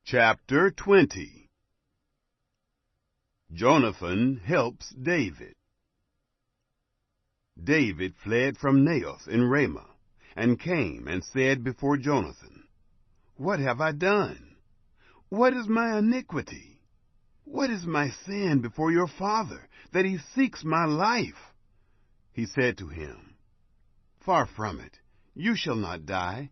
Chapter 20. Jonathan helps David. David fled from Naioth in Ramah, and came and said before Jonathan, "What have I done? What is my iniquity? What is my sin before your father, that he seeks my life?" He said to him, "Far from it, you shall not die.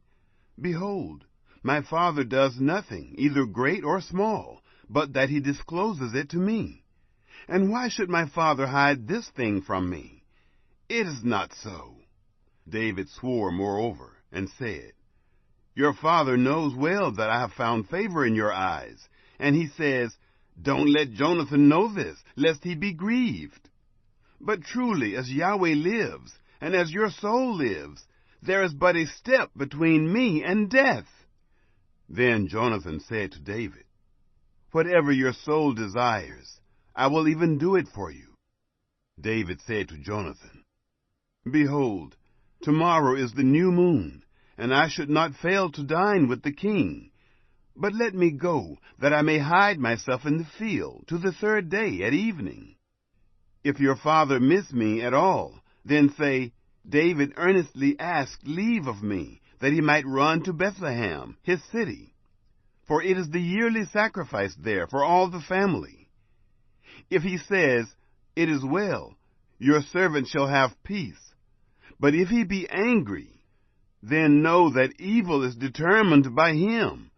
Behold, my father does nothing, either great or small, but that he discloses it to me. And why should my father hide this thing from me? It is not so." David swore moreover, and said, "Your father knows well that I have found favor in your eyes, and he says, 'Don't let Jonathan know this, lest he be grieved.' But truly, as Yahweh lives, and as your soul lives, there is but a step between me and death." Then Jonathan said to David, "Whatever your soul desires, I will even do it for you." David said to Jonathan, "Behold, tomorrow is the new moon, and I should not fail to dine with the king. But let me go, that I may hide myself in the field to the third day at evening. If your father miss me at all, then say, 'David earnestly asked leave of me, that he might run to Bethlehem, his city. For it is the yearly sacrifice there for all the family.' If he says, 'It is well,' your servant shall have peace. But if he be angry, then know that evil is determined by him.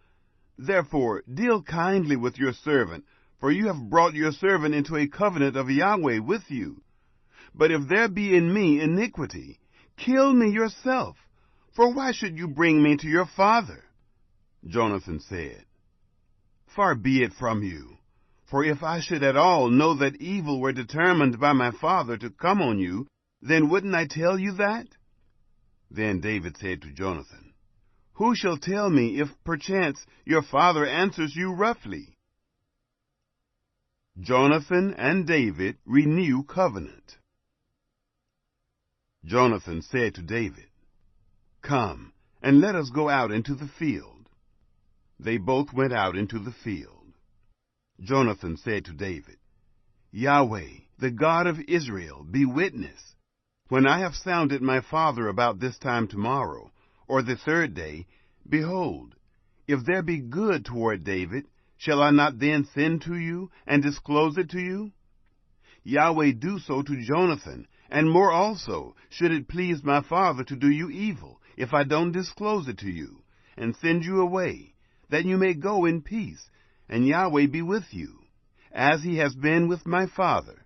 Therefore deal kindly with your servant, for you have brought your servant into a covenant of Yahweh with you. But if there be in me iniquity, kill me yourself, for why should you bring me to your father?" Jonathan said, "Far be it from you, for if I should at all know that evil were determined by my father to come on you, then wouldn't I tell you that?" Then David said to Jonathan, "Who shall tell me if perchance your father answers you roughly?" Jonathan and David renew covenant. Jonathan said to David, "Come, and let us go out into the field." They both went out into the field. Jonathan said to David, "Yahweh, the God of Israel, be witness. When I have sounded my father about this time tomorrow, or the third day, behold, if there be good toward David, shall I not then send to you and disclose it to you? Yahweh do so to Jonathan, and more also, should it please my father to do you evil, if I don't disclose it to you, and send you away, that you may go in peace, and Yahweh be with you, as he has been with my father.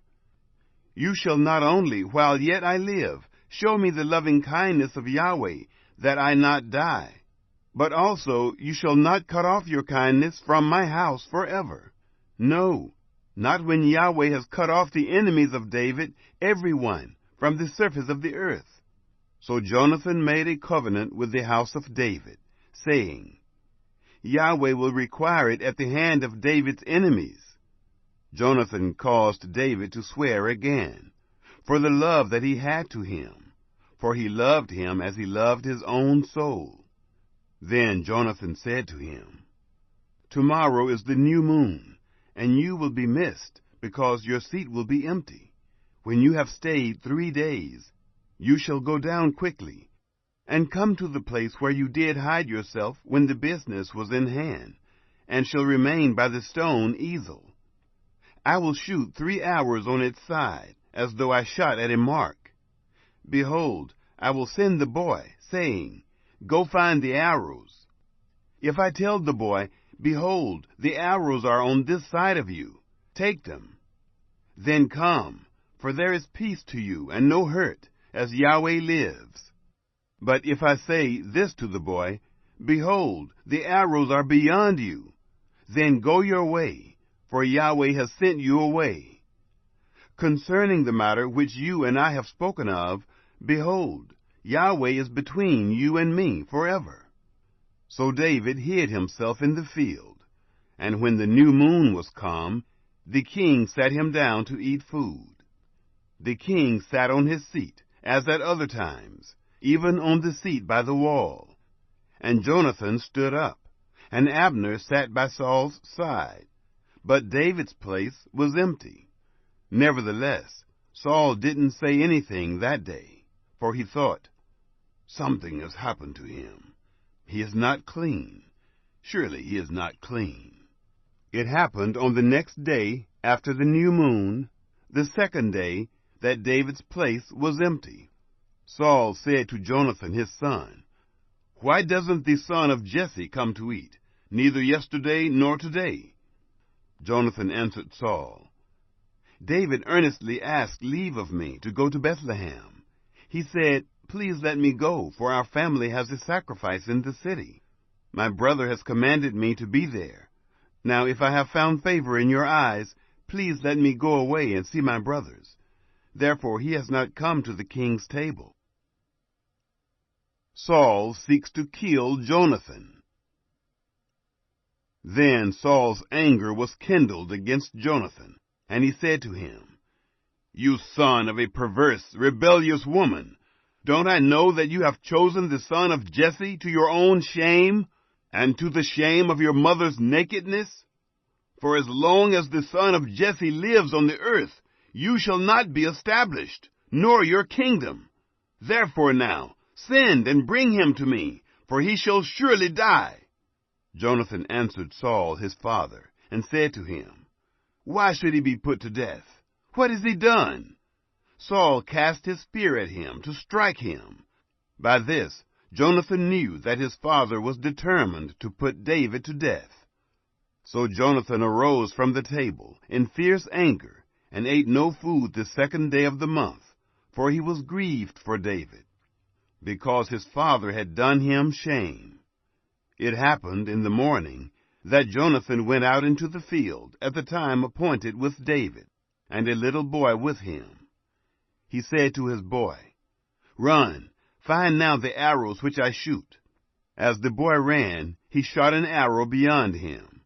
You shall not only, while yet I live, show me the loving kindness of Yahweh, that I not die, but also you shall not cut off your kindness from my house forever. No, not when Yahweh has cut off the enemies of David, every one, from the surface of the earth." So Jonathan made a covenant with the house of David, saying, "Yahweh will require it at the hand of David's enemies." Jonathan caused David to swear again, for the love that he had to him, for he loved him as he loved his own soul. Then Jonathan said to him, "Tomorrow is the new moon, and you will be missed, because your seat will be empty. When you have stayed 3 days, you shall go down quickly, and come to the place where you did hide yourself when the business was in hand, and shall remain by the stone easel. I will shoot 3 arrows on its side, as though I shot at a mark. Behold, I will send the boy, saying, 'Go find the arrows.' If I tell the boy, 'Behold, the arrows are on this side of you, take them,' then come, for there is peace to you and no hurt, as Yahweh lives. But if I say this to the boy, 'Behold, the arrows are beyond you,' then go your way, for Yahweh has sent you away. Concerning the matter which you and I have spoken of, behold, Yahweh is between you and me forever." So David hid himself in the field, and when the new moon was come, the king sat him down to eat food. The king sat on his seat, as at other times, even on the seat by the wall. And Jonathan stood up, and Abner sat by Saul's side. But David's place was empty. Nevertheless, Saul didn't say anything that day, for he thought, "Something has happened to him. He is not clean. Surely he is not clean." It happened on the next day after the new moon, the second day, that David's place was empty. Saul said to Jonathan his son, "Why doesn't the son of Jesse come to eat, neither yesterday nor today?" Jonathan answered Saul, "David earnestly asked leave of me to go to Bethlehem. He said, 'Please let me go, for our family has a sacrifice in the city. My brother has commanded me to be there. Now if I have found favor in your eyes, please let me go away and see my brothers.' Therefore he has not come to the king's table." Saul seeks to kill Jonathan. Then Saul's anger was kindled against Jonathan, and he said to him, "You son of a perverse, rebellious woman, don't I know that you have chosen the son of Jesse to your own shame, and to the shame of your mother's nakedness? For as long as the son of Jesse lives on the earth, you shall not be established, nor your kingdom. Therefore now, send and bring him to me, for he shall surely die." Jonathan answered Saul his father, and said to him, "Why should he be put to death? What has he done?" Saul cast his spear at him to strike him. By this Jonathan knew that his father was determined to put David to death. So Jonathan arose from the table in fierce anger, and ate no food the second day of the month, for he was grieved for David, because his father had done him shame. It happened in the morning that Jonathan went out into the field at the time appointed with David, and a little boy with him. He said to his boy, "Run, find now the arrows which I shoot." As the boy ran, he shot an arrow beyond him.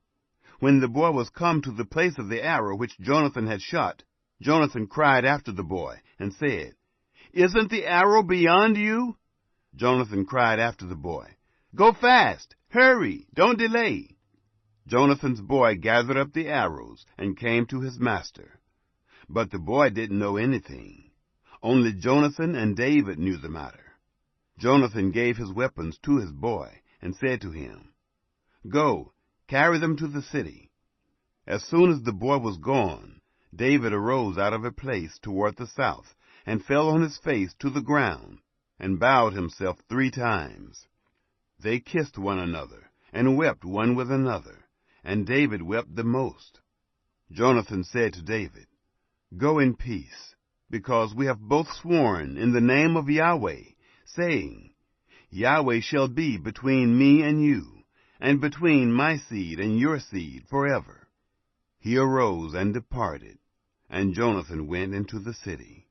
When the boy was come to the place of the arrow which Jonathan had shot, Jonathan cried after the boy, and said, "Isn't the arrow beyond you?" Jonathan cried after the boy, "Go fast, hurry, don't delay." Jonathan's boy gathered up the arrows and came to his master. But the boy didn't know anything. Only Jonathan and David knew the matter. Jonathan gave his weapons to his boy and said to him, "Go, carry them to the city." As soon as the boy was gone, David arose out of a place toward the south, and fell on his face to the ground, and bowed himself 3 times. They kissed one another, and wept one with another, and David wept the most. Jonathan said to David, "Go in peace, because we have both sworn in the name of Yahweh, saying, 'Yahweh shall be between me and you, and between my seed and your seed forever.'" He arose and departed, and Jonathan went into the city.